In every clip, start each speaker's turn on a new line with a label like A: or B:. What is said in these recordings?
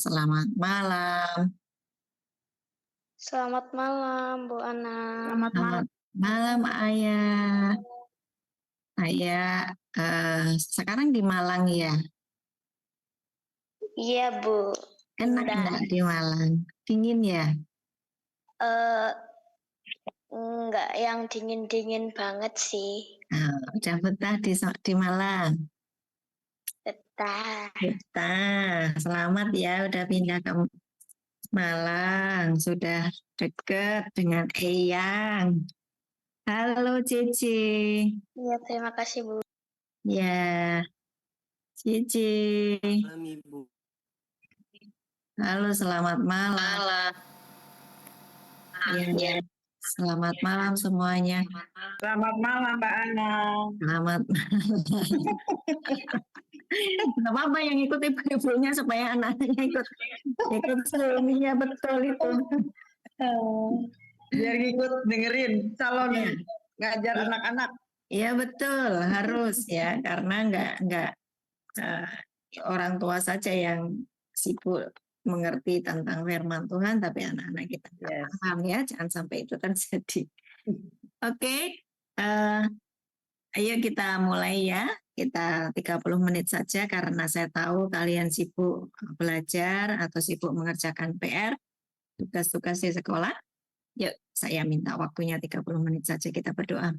A: Selamat malam.
B: Selamat malam, Bu Ana.
C: Selamat malam.
A: Malam, Ayah. Ayah sekarang di Malang ya?
B: Iya, Bu.
A: Enak nggak di Malang? Dingin ya?
B: Enggak yang dingin-dingin banget sih.
A: Udah betah di Malang?
B: Betah.
A: Betah. Selamat ya udah pindah ke Malang. Sudah deket dengan Eyang. Halo Cici.
B: Iya, terima kasih, Bu.
A: Ya, Cici.
C: Malam Ibu.
A: Halo, selamat malam. Ya, selamat malam semuanya.
C: Selamat malam Mbak Ana.
A: Selamat malam. Nggak apa-apa yang ikut ibu-ibunya supaya anak-anaknya ikut suaminya, betul itu.
C: Biar ikut dengerin calon
A: Iya.
C: ngajar anak-anak.
A: Iya betul, harus ya, karena nggak orang tua saja yang sibuk mengerti tentang firman Tuhan, tapi anak-anak kita nggak paham ya, jangan sampai itu terjadi. Oke, ayo kita mulai ya, kita 30 menit saja karena saya tahu kalian sibuk belajar atau sibuk mengerjakan PR, tugas-tugas di sekolah. Yuk, saya minta waktunya 30 menit saja, kita berdoa.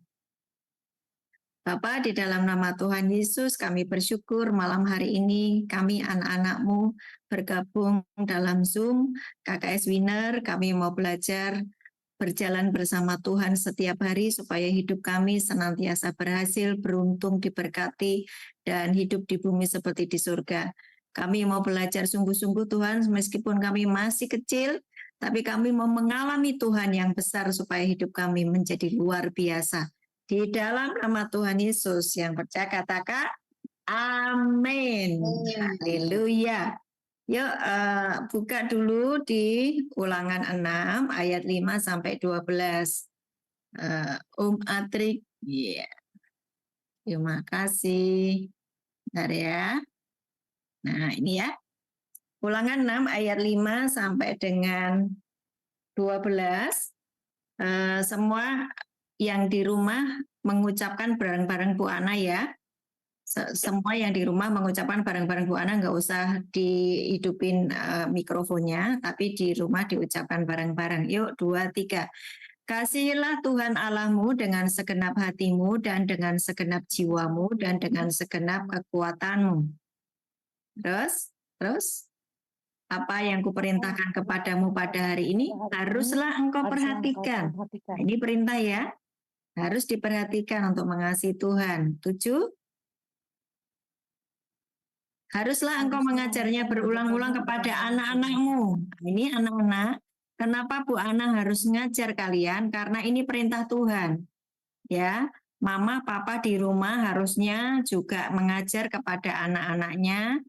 A: Bapa, di dalam nama Tuhan Yesus, kami bersyukur malam hari ini kami anak-anak-Mu bergabung dalam Zoom KKS Winner. Kami mau belajar berjalan bersama Tuhan setiap hari supaya hidup kami senantiasa berhasil, beruntung, diberkati, dan hidup di bumi seperti di surga. Kami mau belajar sungguh-sungguh Tuhan, meskipun kami masih kecil, tapi kami mau mengalami Tuhan yang besar supaya hidup kami menjadi luar biasa. Di dalam nama Tuhan Yesus yang percaya katakan, amin. Haleluya. Yuk buka dulu di Ulangan 6 ayat 5 sampai 12. Atrik, ya. Terima kasih. Bentar ya. Nah, ini ya. Ulangan 6 ayat 5 sampai dengan 12. Semua yang di rumah mengucapkan bareng-bareng Bu Ana ya. Semua yang di rumah mengucapkan bareng-bareng Bu Ana, nggak usah dihidupin mikrofonnya, tapi di rumah diucapkan bareng-bareng. Yuk, 2, 3. Kasihilah Tuhan Allahmu dengan segenap hatimu dan dengan segenap jiwamu dan dengan segenap kekuatanmu. Terus, apa yang kuperintahkan kepadamu pada hari ini, haruslah engkau perhatikan. Nah, ini perintah ya, harus diperhatikan untuk mengasihi Tuhan. 7. Haruslah engkau mengajarnya berulang-ulang kepada anak-anakmu. Ini anak-anak, kenapa Bu Ana harus ngajar kalian? Karena ini perintah Tuhan. Ya, mama, papa di rumah harusnya juga mengajar kepada anak-anaknya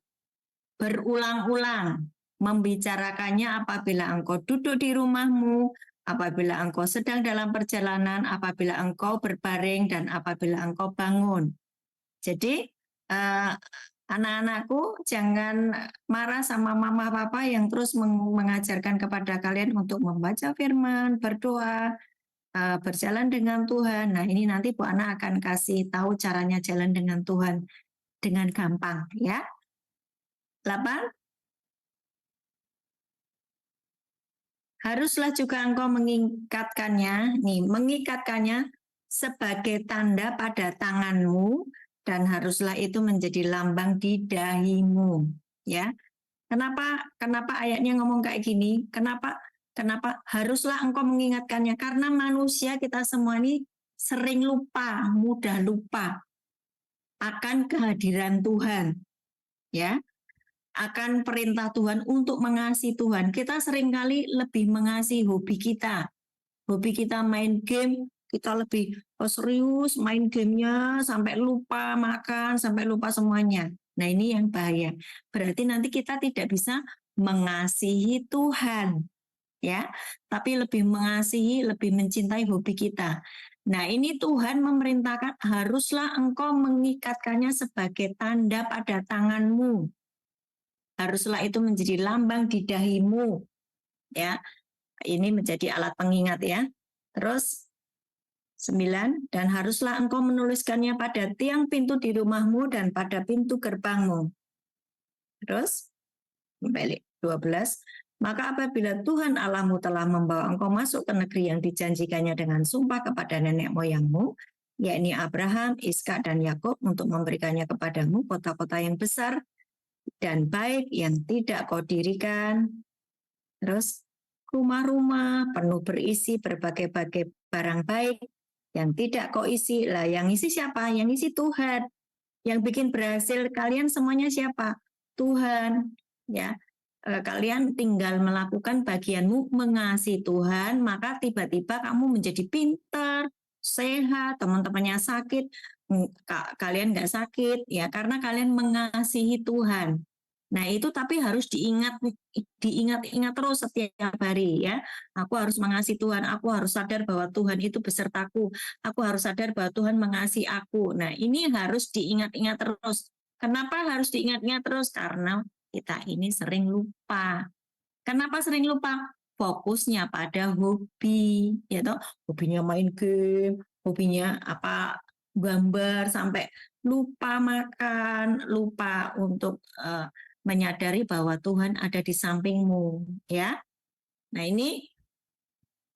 A: berulang-ulang. Membicarakannya apabila engkau duduk di rumahmu, apabila engkau sedang dalam perjalanan, apabila engkau berbaring, dan apabila engkau bangun. Jadi, anak-anakku jangan marah sama mama papa yang terus mengajarkan kepada kalian untuk membaca firman, berdoa, berjalan dengan Tuhan. Nah, ini nanti Bu Ana akan kasih tahu caranya jalan dengan Tuhan dengan gampang ya. 8. Haruslah juga engkau mengikatkannya sebagai tanda pada tanganmu, dan haruslah itu menjadi lambang di dahimu, ya. Kenapa ayatnya ngomong kayak gini? Kenapa haruslah engkau mengingatkannya? Karena manusia kita semua ini sering lupa, mudah lupa akan kehadiran Tuhan, ya. Akan perintah Tuhan untuk mengasihi Tuhan. Kita seringkali lebih mengasihi hobi kita. Hobi kita main game, kita lebih serius main gamenya sampai lupa makan, sampai lupa semuanya. Nah, ini yang bahaya. Berarti nanti kita tidak bisa mengasihi Tuhan, ya. Tapi lebih mengasihi, lebih mencintai hobi kita. Nah, ini Tuhan memerintahkan haruslah engkau mengikatkannya sebagai tanda pada tanganmu. haruslah itu menjadi lambang di dahimu. Ya, ini menjadi alat pengingat ya. Terus 9, dan haruslah engkau menuliskannya pada tiang pintu di rumahmu dan pada pintu gerbangmu. Terus balik 12, maka apabila Tuhan Allahmu telah membawa engkau masuk ke negeri yang dijanjikannya dengan sumpah kepada nenek moyangmu, yakni Abraham, Iskak, dan Yakub, untuk memberikannya kepadamu kota-kota yang besar dan baik yang tidak kau dirikan. Terus rumah-rumah penuh berisi berbagai-bagai barang baik yang tidak kau isi. Lah yang isi siapa? Yang isi Tuhan. Yang bikin berhasil kalian semuanya siapa? Tuhan. Ya, kalian tinggal melakukan bagianmu, mengasihi Tuhan, maka tiba-tiba kamu menjadi pintar, sehat, teman-temannya sakit, kalian nggak sakit, ya karena kalian mengasihi Tuhan. Nah itu tapi harus diingat-ingat terus setiap hari ya. Aku harus mengasihi Tuhan, aku harus sadar bahwa Tuhan itu besertaku, aku harus sadar bahwa Tuhan mengasihi aku. Nah ini harus diingat-ingat terus. Kenapa harus diingat-ingat terus? Karena kita ini sering lupa. Kenapa sering lupa? Fokusnya pada hobi, ya toh, hobinya main game, hobinya apa gambar, sampai lupa makan, lupa untuk menyadari bahwa Tuhan ada di sampingmu, ya. Nah ini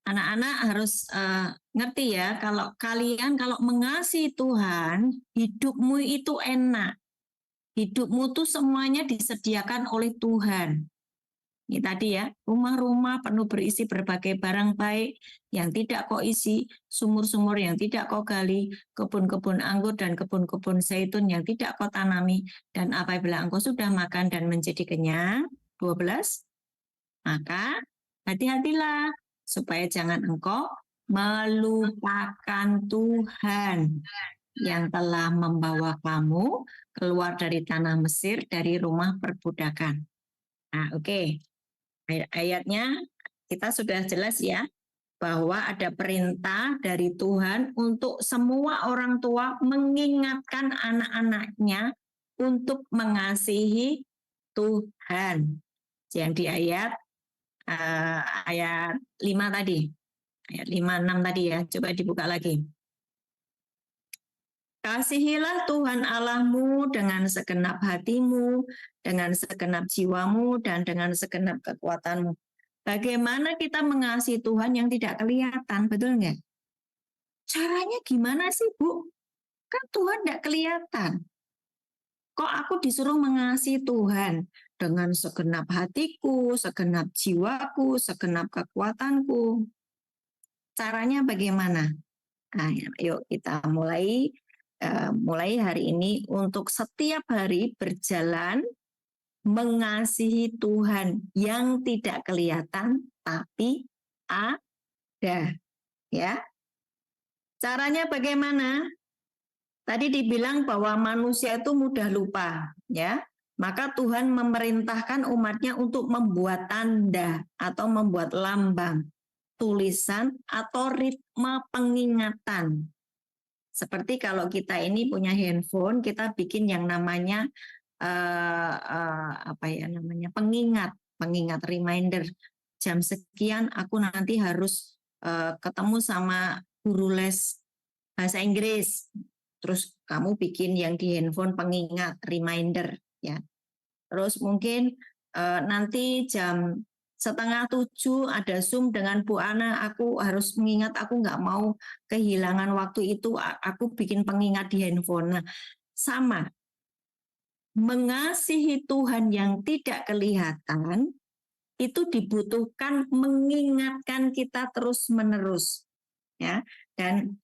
A: anak-anak harus ngerti ya, kalau kalian kalau mengasihi Tuhan, hidupmu itu enak. Hidupmu tuh semuanya disediakan oleh Tuhan. Ini tadi ya, rumah-rumah penuh berisi berbagai barang baik yang tidak kau isi, sumur-sumur yang tidak kau gali, kebun-kebun anggur dan kebun-kebun zaitun yang tidak kau tanami, dan apabila engkau sudah makan dan menjadi kenyang, 12, maka hati-hatilah supaya jangan engkau melupakan Tuhan yang telah membawa kamu keluar dari tanah Mesir, dari rumah perbudakan. Nah, oke. Ayatnya kita sudah jelas ya, bahwa ada perintah dari Tuhan untuk semua orang tua mengingatkan anak-anaknya untuk mengasihi Tuhan. Yang di ayat 5 tadi, ayat 5, 6 tadi ya, coba dibuka lagi. Kasihilah Tuhan Allahmu dengan segenap hatimu, dengan segenap jiwamu, dan dengan segenap kekuatanmu. Bagaimana kita mengasihi Tuhan yang tidak kelihatan, betul nggak? Caranya gimana sih, Bu? Kan Tuhan tidak kelihatan. Kok aku disuruh mengasihi Tuhan dengan segenap hatiku, segenap jiwaku, segenap kekuatanku? Caranya bagaimana? Nah, yuk kita mulai hari ini untuk setiap hari berjalan mengasihi Tuhan yang tidak kelihatan tapi ada, ya. Caranya bagaimana? Tadi dibilang bahwa manusia itu mudah lupa, ya. Maka Tuhan memerintahkan umatnya untuk membuat tanda atau membuat lambang, tulisan atau ritme pengingatan. Seperti kalau kita ini punya handphone, kita bikin yang namanya pengingat reminder. Jam sekian aku nanti harus ketemu sama guru les bahasa Inggris. Terus kamu bikin yang di handphone pengingat reminder ya. Terus mungkin nanti jam 6:30 ada Zoom dengan Bu Ana, aku harus mengingat, aku nggak mau kehilangan waktu itu, aku bikin pengingat di handphone. Nah, sama. Mengasihi Tuhan yang tidak kelihatan, itu dibutuhkan mengingatkan kita terus-menerus. Ya. Dan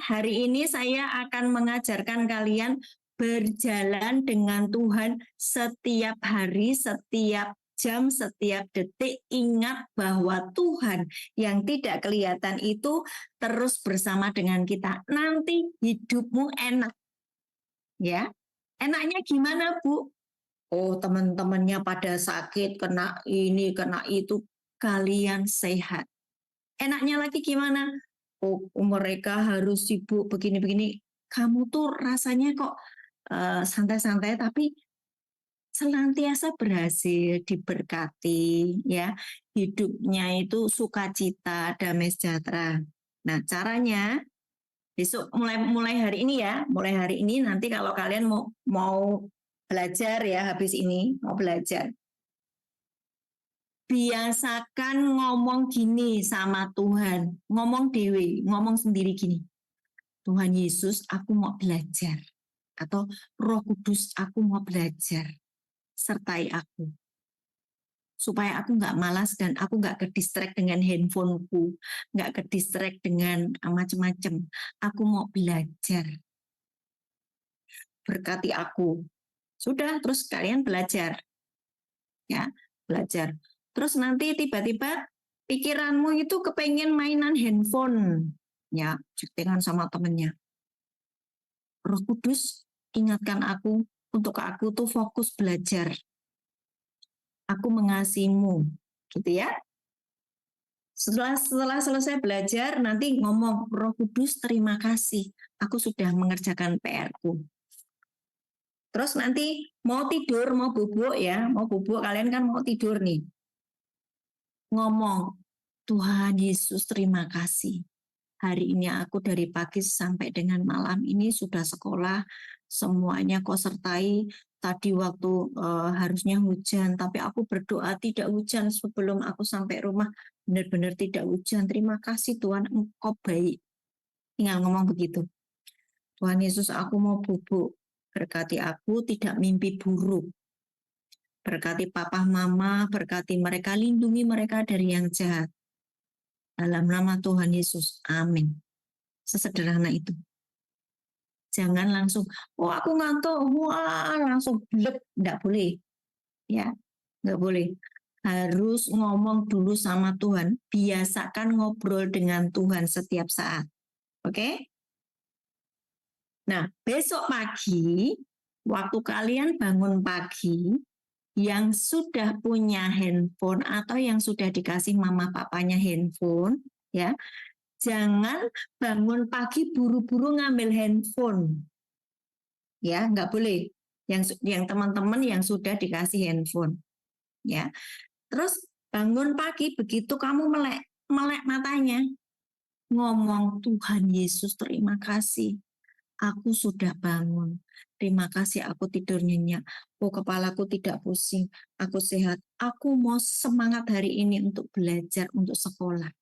A: hari ini saya akan mengajarkan kalian berjalan dengan Tuhan setiap hari, setiap jam, setiap detik. Ingat bahwa Tuhan yang tidak kelihatan itu terus bersama dengan kita. Nanti hidupmu enak. Ya. Enaknya gimana, Bu? Oh, teman-temannya pada sakit, kena ini, kena itu, kalian sehat. Enaknya lagi gimana? Oh, mereka harus sibuk begini-begini. Kamu tuh rasanya kok santai-santai, tapi senantiasa berhasil, diberkati, ya, hidupnya itu sukacita, damai sejahtera. Nah, caranya besok mulai hari ini ya, mulai hari ini nanti kalau kalian mau belajar ya, habis ini mau belajar, biasakan ngomong gini sama Tuhan, ngomong dewe, ngomong sendiri gini, Tuhan Yesus, aku mau belajar, atau Roh Kudus, aku mau belajar, sertai aku. Supaya aku nggak malas dan aku nggak ke-distract dengan handphoneku, nggak ke-distract dengan macam-macam. Aku mau belajar. Berkati aku. Sudah, terus kalian belajar. Ya, belajar. Terus nanti tiba-tiba pikiranmu itu kepengen mainan handphone. Ya, chattingan sama temennya. Roh Kudus, ingatkan aku untuk aku tuh fokus belajar. Aku mengasihimu, gitu ya. Setelah selesai belajar, nanti ngomong, Roh Kudus terima kasih, aku sudah mengerjakan PR-ku. Terus nanti mau tidur, mau bubuk ya, mau bubuk, kalian kan mau tidur nih. Ngomong, Tuhan Yesus terima kasih. Hari ini aku dari pagi sampai dengan malam ini sudah sekolah, semuanya kau sertai. Tadi waktu harusnya hujan, tapi aku berdoa tidak hujan sebelum aku sampai rumah. Benar-benar tidak hujan. Terima kasih Tuhan, Engkau baik. Tinggal ngomong begitu. Tuhan Yesus, aku mau bubuk. Berkati aku tidak mimpi buruk. Berkati papa mama, berkati mereka, lindungi mereka dari yang jahat. Dalam nama Tuhan Yesus, amin. Sesederhana itu. Jangan langsung, oh aku ngantuk, wah langsung blek, nggak boleh. Ya, nggak boleh. Harus ngomong dulu sama Tuhan. Biasakan ngobrol dengan Tuhan setiap saat. Oke? Nah, besok pagi, waktu kalian bangun pagi, yang sudah punya handphone atau yang sudah dikasih mama papanya handphone, ya, jangan bangun pagi buru-buru ngambil handphone. Ya, nggak boleh. Yang teman-teman yang sudah dikasih handphone. Ya. Terus bangun pagi begitu kamu melek matanya, ngomong Tuhan Yesus terima kasih. Aku sudah bangun. Terima kasih aku tidur nyenyak. Oh, kepalaku tidak pusing. Aku sehat. Aku mau semangat hari ini untuk belajar, untuk sekolah.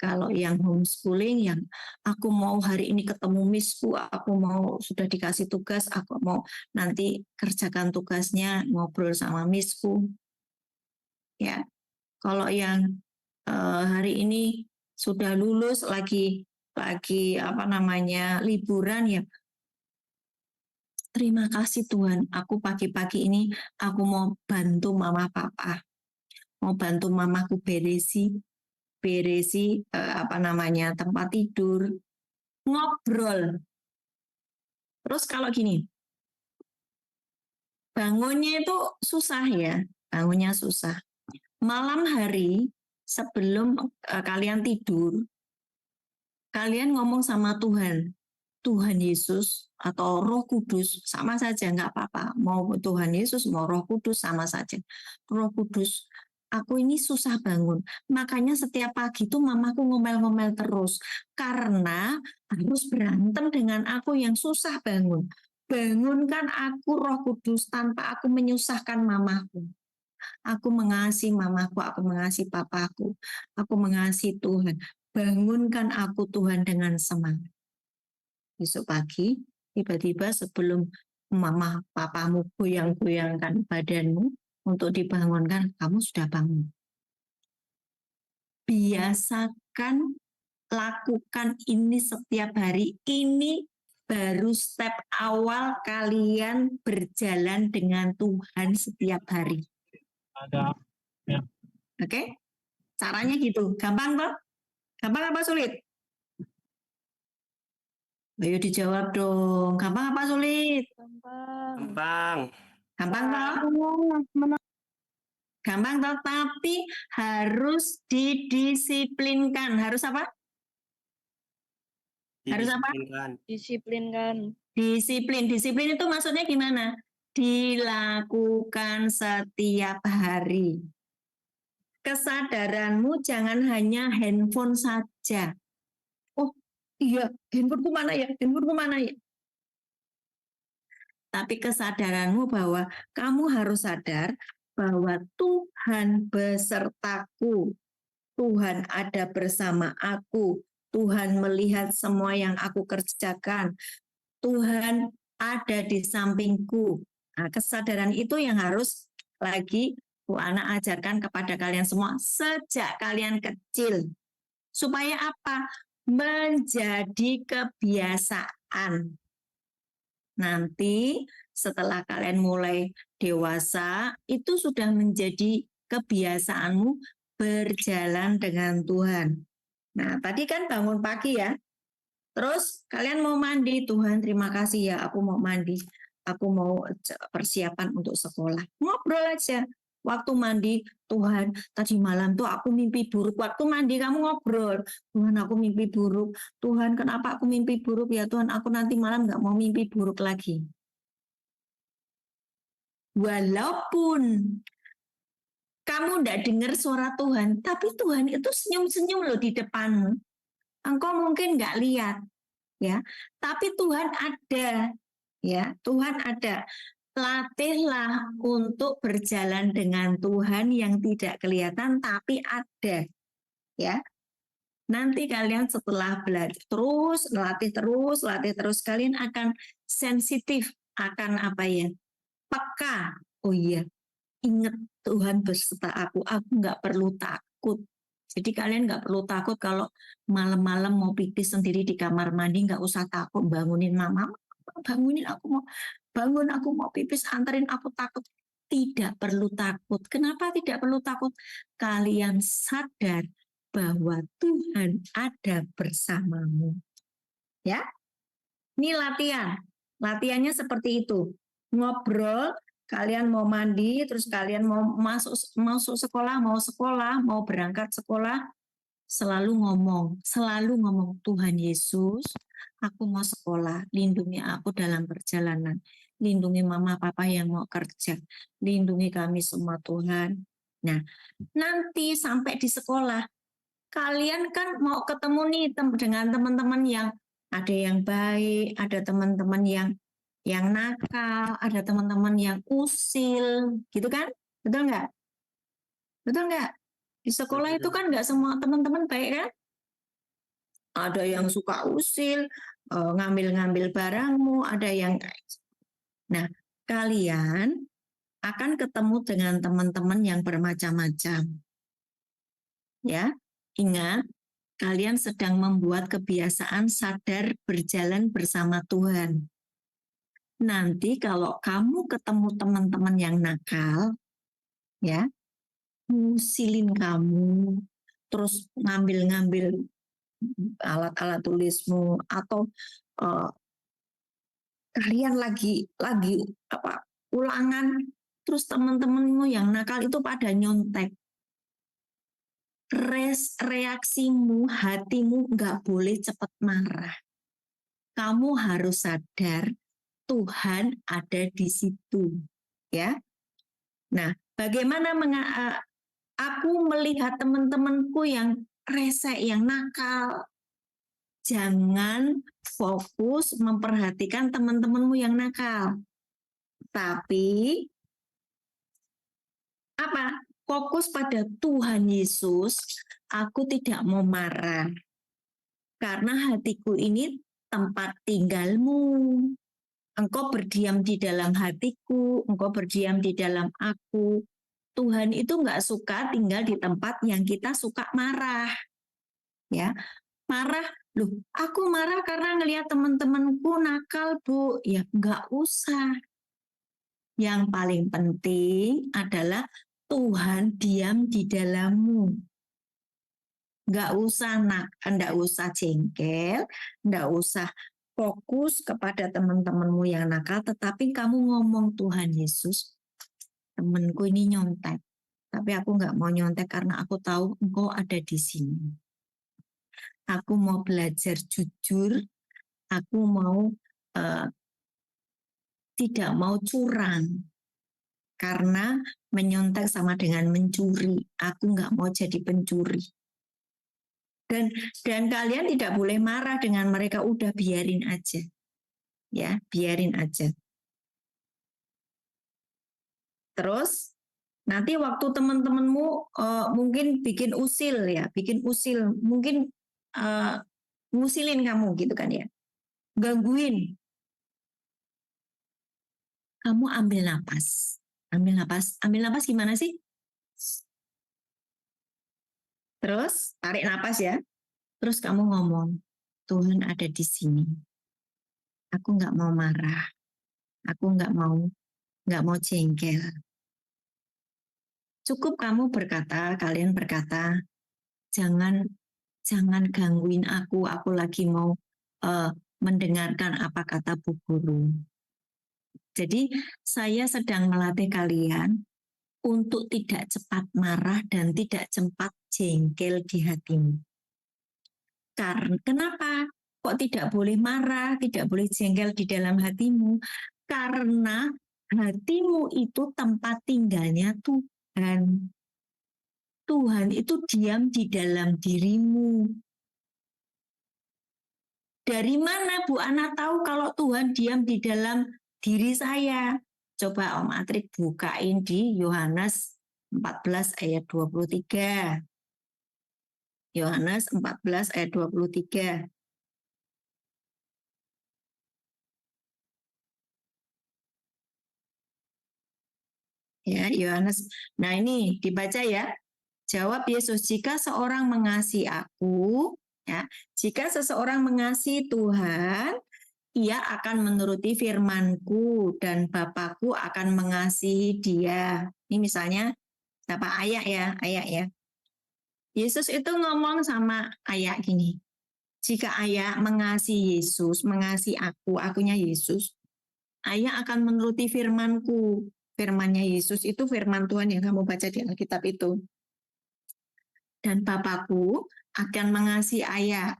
A: Kalau yang homeschooling, yang aku mau hari ini ketemu misku, aku mau sudah dikasih tugas, aku mau nanti kerjakan tugasnya, ngobrol sama misku. Ya, kalau yang hari ini sudah lulus lagi apa namanya liburan ya. Terima kasih Tuhan, aku pagi-pagi ini aku mau bantu mama papa, mau bantu mamaku beresi apa namanya tempat tidur, ngobrol. Terus kalau gini, bangunnya itu susah ya, bangunnya susah. Malam hari sebelum kalian tidur, kalian ngomong sama Tuhan, Tuhan Yesus atau Roh Kudus sama saja nggak apa-apa. Mau Tuhan Yesus mau Roh Kudus sama saja. Roh Kudus, aku ini susah bangun. Makanya setiap pagi tuh mamaku ngomel-ngomel terus karena harus berantem dengan aku yang susah bangun. Bangunkan aku Roh Kudus tanpa aku menyusahkan mamaku. Aku mengasihi mamaku, aku mengasihi papaku, aku mengasihi Tuhan. Bangunkan aku Tuhan dengan semangat. Besok pagi, tiba-tiba sebelum mama papamu goyang-goyangkan badanmu untuk dibangunkan, kamu sudah bangun. Biasakan lakukan ini setiap hari. Ini baru step awal kalian berjalan dengan Tuhan setiap hari.
D: Ya.
A: Oke? Caranya gitu. Gampang toh? Gampang apa sulit? Ayo dijawab dong. Gampang apa sulit?
C: Gampang.
A: Gampang toh? Gampang toh, tapi harus didisiplinkan. Harus apa? Harus apa?
B: Disiplinkan.
A: Disiplin. Disiplin itu maksudnya gimana? dilakukan setiap hari. Kesadaranmu jangan hanya handphone saja. Oh iya, handphoneku mana ya? Handphoneku mana ya? Tapi kesadaranmu bahwa kamu harus sadar bahwa Tuhan besertaku. Tuhan ada bersama aku. Tuhan melihat semua yang aku kerjakan. Tuhan ada di sampingku. Nah, kesadaran itu yang harus lagi Bu Ana ajarkan kepada kalian semua sejak kalian kecil. Supaya apa? Menjadi kebiasaan. Nanti setelah kalian mulai dewasa, itu sudah menjadi kebiasaanmu berjalan dengan Tuhan. Nah, tadi kan bangun pagi ya. Terus kalian mau mandi, Tuhan terima kasih ya, aku mau mandi. Aku mau persiapan untuk sekolah. Ngobrol aja. Waktu mandi, Tuhan tadi malam tuh aku mimpi buruk. Waktu mandi kamu ngobrol. Tuhan aku mimpi buruk. Tuhan kenapa aku mimpi buruk ya Tuhan, aku nanti malam nggak mau mimpi buruk lagi. Walaupun kamu tidak dengar suara Tuhan, tapi Tuhan itu senyum-senyum loh di depanmu. Engkau mungkin nggak lihat, ya, tapi Tuhan ada, ya, Tuhan ada. Latihlah untuk berjalan dengan Tuhan yang tidak kelihatan tapi ada, ya. Nanti kalian setelah belajar terus, latih terus, kalian akan sensitif akan apa ya? Peka. Oh iya, ingat Tuhan beserta aku nggak perlu takut. Jadi kalian nggak perlu takut kalau malam-malam mau pipis sendiri di kamar mandi, nggak usah takut bangunin mama, bangunin aku mau bangun, aku mau pipis, anterin aku, takut. Tidak perlu takut. Kenapa tidak perlu takut? Kalian sadar bahwa Tuhan ada bersamamu. Ya, ini latihan. Latihannya seperti itu. Ngobrol, kalian mau mandi, terus kalian mau masuk sekolah, mau berangkat sekolah, selalu ngomong, Tuhan Yesus, aku mau sekolah, lindungi aku dalam perjalanan, lindungi mama papa yang mau kerja, lindungi kami semua Tuhan. Nah, nanti sampai di sekolah, kalian kan mau ketemu nih dengan teman-teman yang ada yang baik, ada teman-teman yang nakal, ada teman-teman yang usil, gitu kan? Betul nggak? Betul nggak? Di sekolah itu kan nggak semua teman-teman baik kan? Ada yang suka usil, ngambil-ngambil barangmu, ada yang... Nah, kalian akan ketemu dengan teman-teman yang bermacam-macam. Ya, ingat, kalian sedang membuat kebiasaan sadar berjalan bersama Tuhan. Nanti kalau kamu ketemu teman-teman yang nakal, ya, ngusilin kamu, terus ngambil-ngambil alat-alat tulismu, atau kalian lagi apa ulangan, terus teman-temanmu yang nakal itu pada nyontek. Reaksimu, hatimu nggak boleh cepat marah. Kamu harus sadar Tuhan ada di situ, ya. Nah, bagaimana aku melihat teman-temanku yang rese, yang nakal? Jangan fokus memperhatikan teman-temanmu yang nakal, tapi apa? Fokus pada Tuhan Yesus. Aku tidak mau marah karena hatiku ini tempat tinggalmu. Engkau berdiam di dalam hatiku, engkau berdiam di dalam aku. Tuhan itu nggak suka tinggal di tempat yang kita suka marah. Ya, marah, loh, aku marah karena ngelihat teman-temanku nakal, Bu. Ya, nggak usah. Yang paling penting adalah Tuhan diam di dalammu. Nggak usah jengkel, nggak usah fokus kepada teman-temanmu yang nakal, tetapi kamu ngomong, Tuhan Yesus, temanku ini nyontek, tapi aku nggak mau nyontek karena aku tahu Engkau ada di sini. Aku mau belajar jujur, aku mau tidak mau curang. Karena menyontek sama dengan mencuri. Aku nggak mau jadi pencuri. Dan kalian tidak boleh marah dengan mereka, udah biarin aja. Ya, biarin aja. Terus nanti waktu teman-temanmu mungkin bikin usil ya, mungkin ngusilin kamu gitu kan ya, gangguin. Kamu ambil napas gimana sih? Terus tarik napas ya, terus kamu ngomong, Tuhan ada di sini. Aku nggak mau marah, aku nggak mau jengkel. Cukup kamu kalian berkata, jangan gangguin aku lagi mau mendengarkan apa kata Bu Guru. Jadi saya sedang melatih kalian untuk tidak cepat marah dan tidak cepat jengkel di hatimu. Karena kenapa? Kok tidak boleh marah, tidak boleh jengkel di dalam hatimu? Karena hatimu itu tempat tinggalnya Tuhan. Tuhan itu diam di dalam dirimu. Dari mana Bu Ana tahu kalau Tuhan diam di dalam diri saya? Coba Om Atrik bukain di Yohanes 14 ayat 23. Yohanes 14 ayat 23. Ya, Yohanes. Nah, ini dibaca ya. Jawab Yesus, jika seorang mengasihi aku, ya, jika seseorang mengasihi Tuhan, ia akan menuruti firman-Ku dan Bapa-Ku akan mengasihi dia. Ini misalnya apa ayat ya. Yesus itu ngomong sama ayat gini. Jika ayat mengasihi Yesus, mengasihi akunya Yesus, ayat akan menuruti firman-Ku. Firman-Nya Yesus itu firman Tuhan yang kamu baca di Alkitab itu. Dan Bapa-Ku akan mengasihi ayat.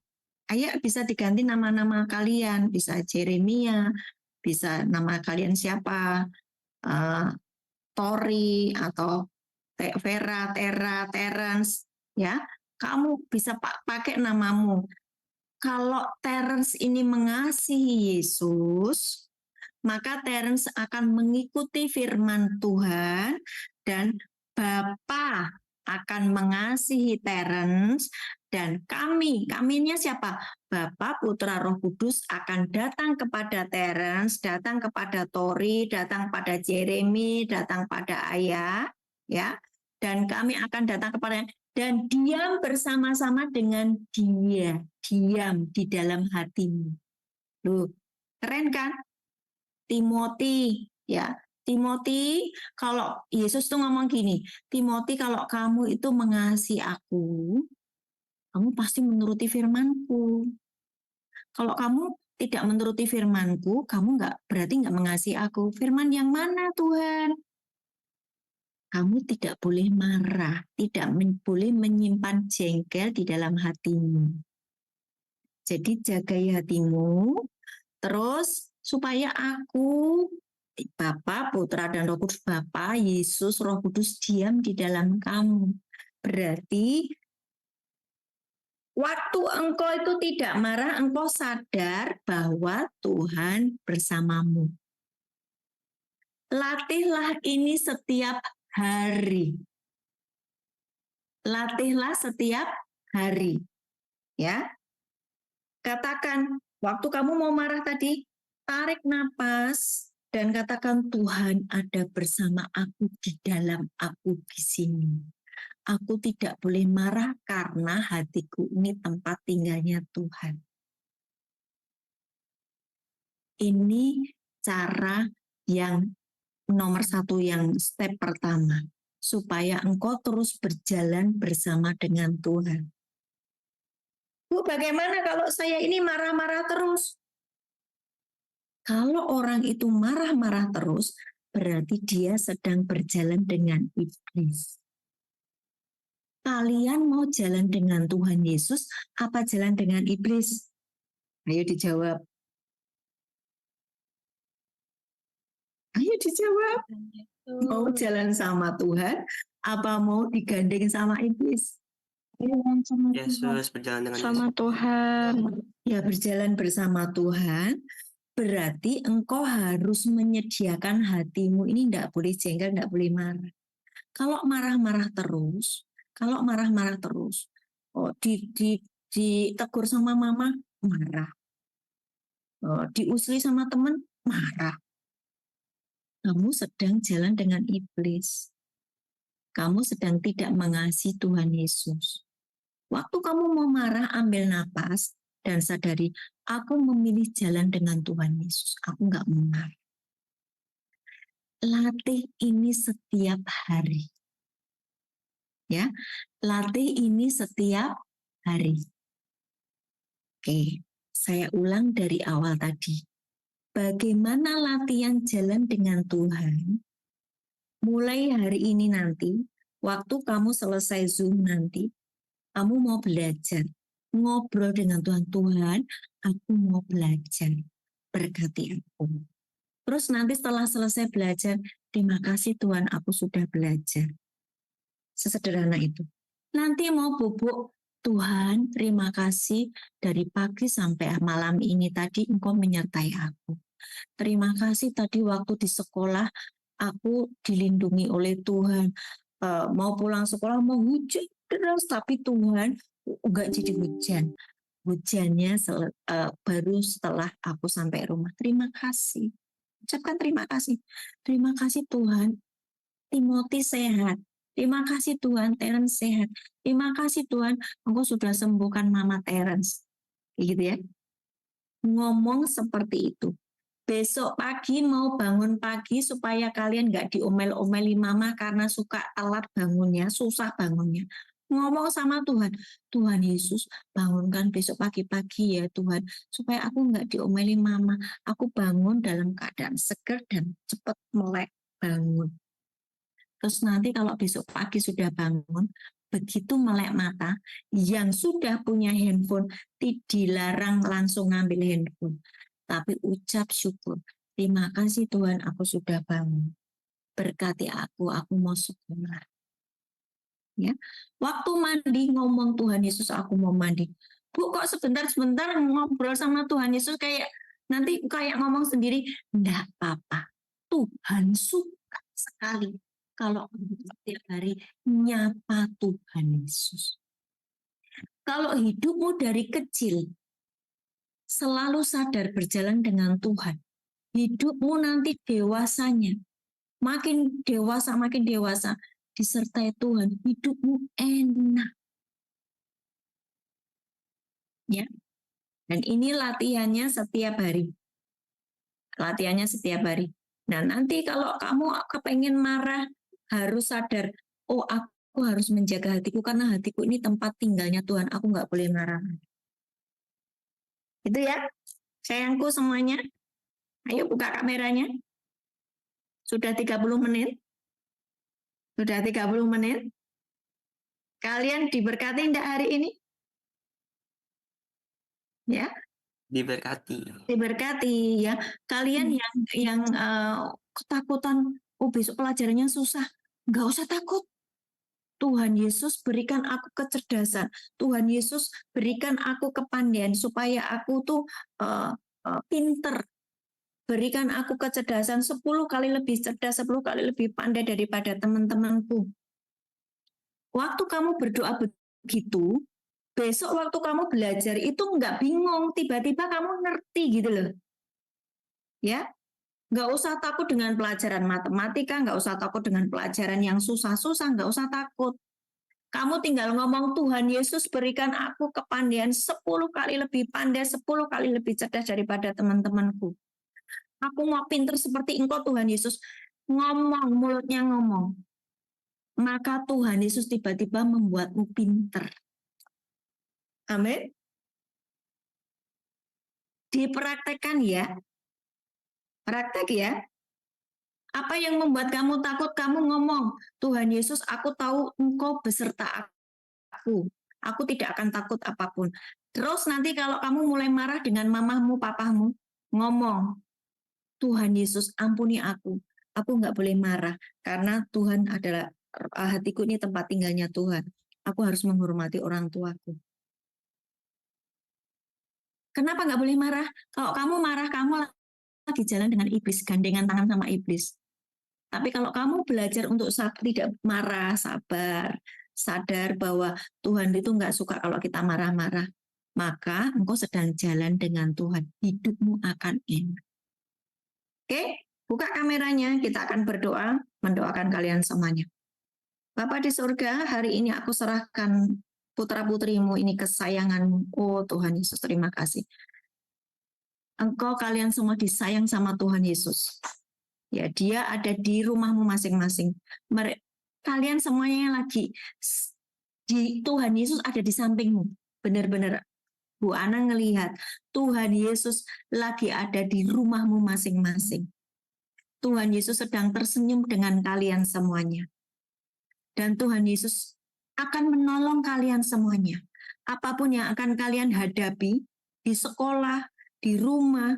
A: Ayat bisa diganti nama-nama kalian, bisa Jeremia, bisa nama kalian siapa, Tori atau Vera, Tera, Terence, ya. Kamu bisa pakai namamu. Kalau Terence ini mengasihi Yesus, maka Terence akan mengikuti firman Tuhan dan Bapa akan mengasihi Terence dan kaminya siapa? Bapa, Putra, Roh Kudus akan datang kepada Terence, datang kepada Tori, datang pada Jeremy, datang pada Ayah, ya. Dan kami akan datang kepada dan diam bersama-sama dengan dia, diam di dalam hatimu. Loh, keren kan? Timothy, ya. Timothy, kalau Yesus tuh ngomong gini, Timothy kalau kamu itu mengasihi aku, kamu pasti menuruti firman-Ku. Kalau kamu tidak menuruti firman-Ku, kamu berarti nggak mengasihi aku. Firman yang mana Tuhan? Kamu tidak boleh marah, tidak boleh menyimpan jengkel di dalam hatimu. Jadi jagai hatimu, terus supaya aku, Bapa, Putra, dan Roh Kudus, Bapa, Yesus, Roh Kudus diam di dalam kamu. Berarti waktu engkau itu tidak marah, engkau sadar bahwa Tuhan bersamamu. Latihlah ini setiap hari. Latihlah setiap hari. Ya. Katakan, waktu kamu mau marah tadi, tarik napas dan katakan Tuhan ada bersama aku di dalam aku di sini. Aku tidak boleh marah karena hatiku ini tempat tinggalnya Tuhan. Ini cara yang nomor satu, yang step pertama. Supaya engkau terus berjalan bersama dengan Tuhan. Bu, bagaimana kalau saya ini marah-marah terus? Kalau orang itu marah-marah terus, berarti dia sedang berjalan dengan iblis. Kalian mau jalan dengan Tuhan Yesus, apa jalan dengan iblis? Ayo dijawab. Ayo dijawab. Mau jalan sama Tuhan, apa mau digandeng sama iblis?
C: Yesus berjalan dengan
B: Sama
C: Yesus.
B: Tuhan.
A: Ya, berjalan bersama Tuhan, berarti engkau harus menyediakan hatimu ini tidak boleh jengkel, tidak boleh marah. Kalau marah-marah terus, oh, ditegur sama mama, marah. Oh, diusir sama teman, marah. Kamu sedang jalan dengan iblis. Kamu sedang tidak mengasihi Tuhan Yesus. Waktu kamu mau marah, ambil napas dan sadari, aku memilih jalan dengan Tuhan Yesus. Aku nggak mau marah. Latih ini setiap hari. Ya, latih ini setiap hari. Oke, saya ulang dari awal tadi. Bagaimana latihan jalan dengan Tuhan? Mulai hari ini nanti, waktu kamu selesai Zoom nanti, kamu mau belajar, ngobrol dengan Tuhan. Tuhan, aku mau belajar, berkati aku. Terus nanti setelah selesai belajar, terima kasih Tuhan, aku sudah belajar. Sesederhana itu. Nanti mau bubuk, Tuhan, terima kasih dari pagi sampai malam ini tadi Engkau menyertai aku. Terima kasih tadi waktu di sekolah, aku dilindungi oleh Tuhan. Mau pulang sekolah, mau hujan deras, tapi Tuhan enggak jadi hujan. Hujannya baru setelah aku sampai rumah. Terima kasih. Ucapkan terima kasih. Terima kasih Tuhan, Timothy sehat. Terima kasih Tuhan, Terence sehat. Terima kasih Tuhan, Engkau sudah sembuhkan Mama Terence. Gitu ya. Ngomong seperti itu. Besok pagi mau bangun pagi supaya kalian nggak diomel-omeli mama karena suka telat bangunnya, susah bangunnya. Ngomong sama Tuhan, Tuhan Yesus bangunkan besok pagi-pagi ya Tuhan, supaya aku nggak diomeli mama. Aku bangun dalam keadaan seger dan cepat melek bangun. Terus nanti kalau besok pagi sudah bangun, begitu melek mata, yang sudah punya handphone dilarang langsung ngambil handphone. Tapi ucap syukur. Terima kasih Tuhan, aku sudah bangun. Berkati aku mau sekolah. Ya, waktu mandi ngomong Tuhan Yesus, aku mau mandi. Bu, kok sebentar-sebentar ngobrol sama Tuhan Yesus kayak nanti kayak ngomong sendiri? Enggak apa-apa. Tuhan suka sekali kalau setiap hari nyapa Tuhan Yesus. Kalau hidupmu dari kecil selalu sadar berjalan dengan Tuhan, hidupmu nanti dewasanya, makin dewasa, disertai Tuhan, hidupmu enak. Ya. Dan ini latihannya setiap hari. Nah, nanti kalau kamu kepengen marah, harus sadar, oh aku harus menjaga hatiku, karena hatiku ini tempat tinggalnya Tuhan, aku nggak boleh marah. Itu ya, sayangku semuanya. Ayo buka kameranya. Sudah 30 menit. Sudah 30 menit. Kalian diberkati enggak hari ini? Ya, diberkati ya. Kalian yang ketakutan, oh besok pelajarannya susah, nggak usah takut. Tuhan Yesus berikan aku kecerdasan. Tuhan Yesus berikan aku kepandaian supaya aku tuh pinter. Berikan aku kecerdasan 10 kali lebih cerdas, 10 kali lebih pandai daripada teman-temanku. Waktu kamu berdoa begitu, besok waktu kamu belajar itu nggak bingung, tiba-tiba kamu ngerti gitu loh. Ya, nggak usah takut dengan pelajaran matematika, nggak usah takut dengan pelajaran yang susah-susah, nggak usah takut. Kamu tinggal ngomong, Tuhan Yesus berikan aku kepandaian 10 kali lebih pandai, 10 kali lebih cerdas daripada teman-temanku. Aku mau pinter seperti Engkau Tuhan Yesus. Ngomong, mulutnya ngomong. Maka Tuhan Yesus tiba-tiba membuatmu pinter. Amin. Dipraktekkan ya. Praktek ya. Apa yang membuat kamu takut? Kamu ngomong, Tuhan Yesus, aku tahu Engkau beserta aku. Aku tidak akan takut apapun. Terus nanti kalau kamu mulai marah dengan mamahmu, papamu, ngomong, Tuhan Yesus ampuni aku nggak boleh marah, karena Tuhan adalah hatiku ini tempat tinggalnya Tuhan. Aku harus menghormati orang tuaku. Kenapa nggak boleh marah? Kalau kamu marah, kamu lagi jalan dengan iblis, gandengan tangan sama iblis. Tapi kalau kamu belajar untuk tidak marah, sabar, sadar bahwa Tuhan itu nggak suka kalau kita marah-marah, maka engkau sedang jalan dengan Tuhan. Hidupmu akan enak. Oke, buka kameranya. Kita akan berdoa, mendoakan kalian semuanya. Bapa di surga, hari ini aku serahkan putra-putrimu ini kesayanganmu. Oh Tuhan Yesus, terima kasih. Engkau kalian semua disayang sama Tuhan Yesus. Ya, dia ada di rumahmu masing-masing. Kalian semuanya yang lagi di Tuhan Yesus ada di sampingmu. Benar-benar Bu Ana ngelihat Tuhan Yesus lagi ada di rumahmu masing-masing. Tuhan Yesus sedang tersenyum dengan kalian semuanya. Dan Tuhan Yesus akan menolong kalian semuanya. Apapun yang akan kalian hadapi di sekolah, di rumah,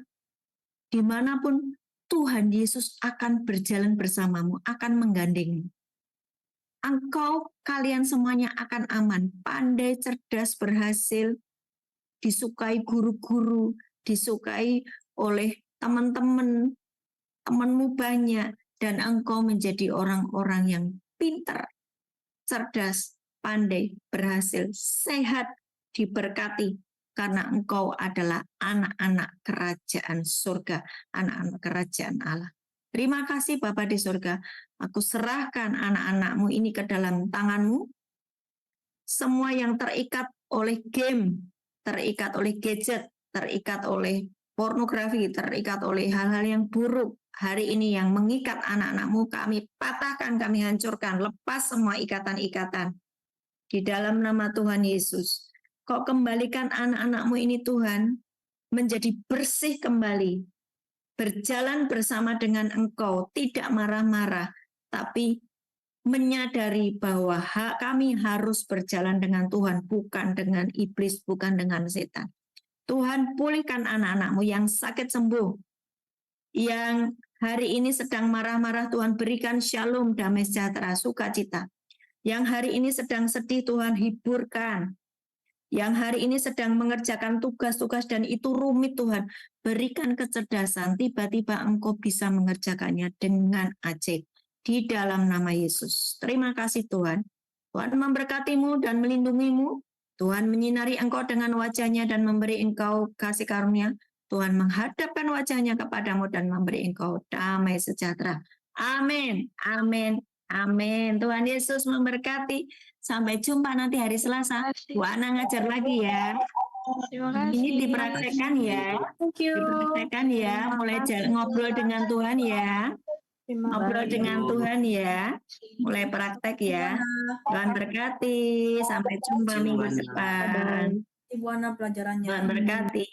A: dimanapun, Tuhan Yesus akan berjalan bersamamu, akan menggandengmu. Engkau, kalian semuanya akan aman, pandai, cerdas, berhasil, disukai guru-guru, disukai oleh teman-teman, temanmu banyak, dan engkau menjadi orang-orang yang pintar, cerdas, pandai, berhasil, sehat, diberkati, karena engkau adalah anak-anak kerajaan surga, anak-anak kerajaan Allah. Terima kasih Bapa di surga, aku serahkan anak-anakmu ini ke dalam tanganmu, semua yang terikat oleh game, terikat oleh gadget, terikat oleh pornografi, terikat oleh hal-hal yang buruk, hari ini yang mengikat anak-anakmu, kami patahkan, kami hancurkan, lepas semua ikatan-ikatan. Di dalam nama Tuhan Yesus, kau kembalikan anak-anakmu ini Tuhan, menjadi bersih kembali, berjalan bersama dengan Engkau, tidak marah-marah, tapi menyadari bahwa kami harus berjalan dengan Tuhan, bukan dengan iblis, bukan dengan setan. Tuhan, pulihkan anak-anakmu yang sakit sembuh, yang hari ini sedang marah-marah, Tuhan berikan shalom, damai sejahtera, sukacita. Yang hari ini sedang sedih, Tuhan hiburkan. Yang hari ini sedang mengerjakan tugas-tugas dan itu rumit, Tuhan berikan kecerdasan, tiba-tiba Engkau bisa mengerjakannya dengan ajaib. Di dalam nama Yesus. Terima kasih Tuhan. Tuhan memberkatimu dan melindungimu. Tuhan menyinari engkau dengan wajahnya dan memberi engkau kasih karunia. Tuhan menghadapkan wajahnya kepadamu dan memberi engkau damai sejahtera. Amin. Amin. Amin. Tuhan Yesus memberkati. Sampai jumpa nanti hari Selasa. Bu Ana ngajar lagi ya.
B: Terima kasih.
A: Ini dipraktekkan ya. Dipraktekkan ya. Mulai ngobrol dengan Tuhan ya. Ngobrol dengan Tuhan ya, mulai praktek ya. Tuhan berkati, sampai jumpa minggu depan.
E: Ibu Ana pelajarannya.
A: Tuhan berkati.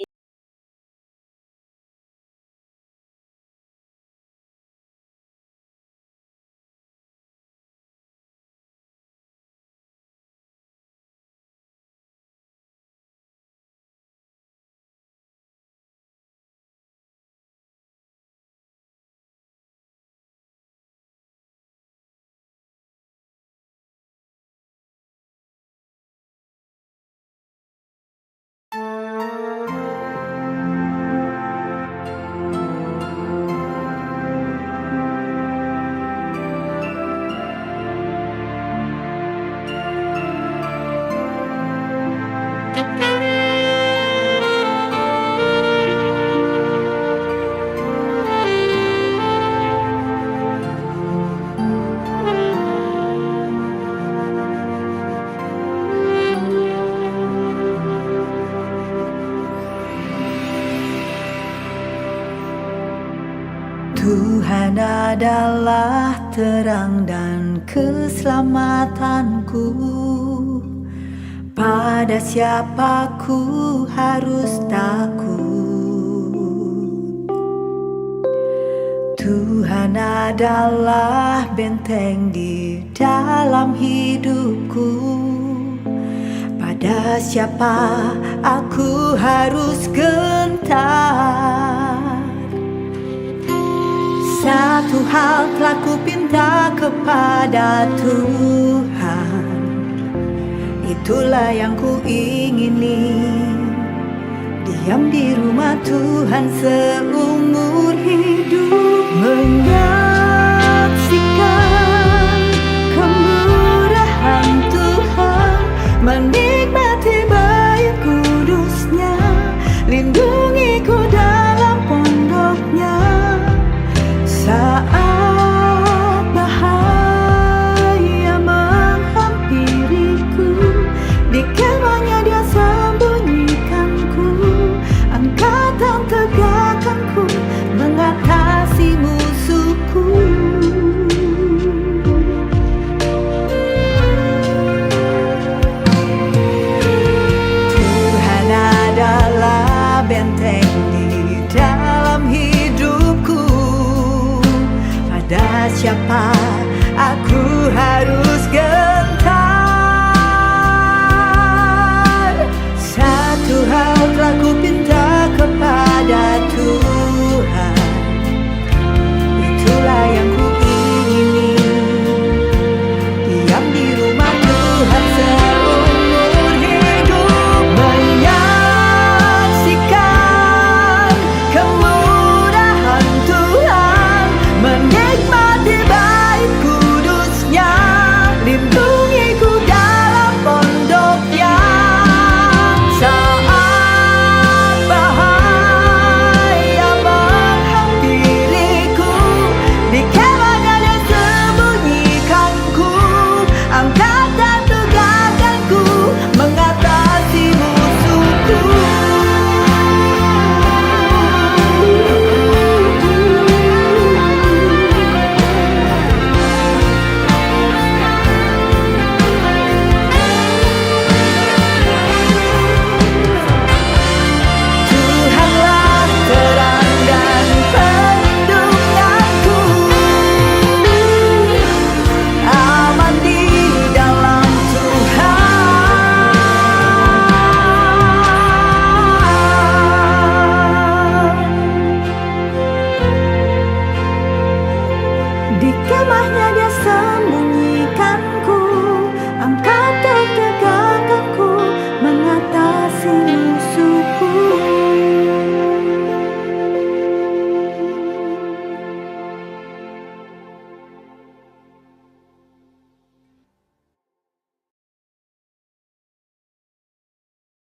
F: Tuhan adalah terang dan keselamatanku. Pada siapa ku harus takut? Tuhan adalah benteng di dalam hidupku. Pada siapa aku harus gentar? hal telah ku pinta kepada Tuhan. Itulah yang ku ingini, diam di rumah Tuhan seumur hidup, menyaksikan kemurahan Tuhan, menikmati baik kudusnya, lindungi ku dalam pondoknya. Saat bahaya menghampiriku, di kemahnya Dia sembunyikanku, angkatan tegakkanku, mengatasi musuhku. Tuhan adalah benteng di dalam hidupku. Pada siapa aku harus gentar? Satu hal telah ku pinta kepada Tuhan, itulah yang ku ingini, diam di rumah Tuhan seumur hidup, menyaksikan kemurahan Tuhan, menikmati baik kudusnya, lindungi ku dalam pondoknya. Saat bahaya menghampiriku, di kemahnya Dia sembunyikanku, angkat dan tegakkanku, mengatasi musuhku. Tuhanlah terang dan perlindunganku, aman di dalam Tuhan. Di kemahnya Dia sembunyikanku, angkat dan tegakkanku, mengatasi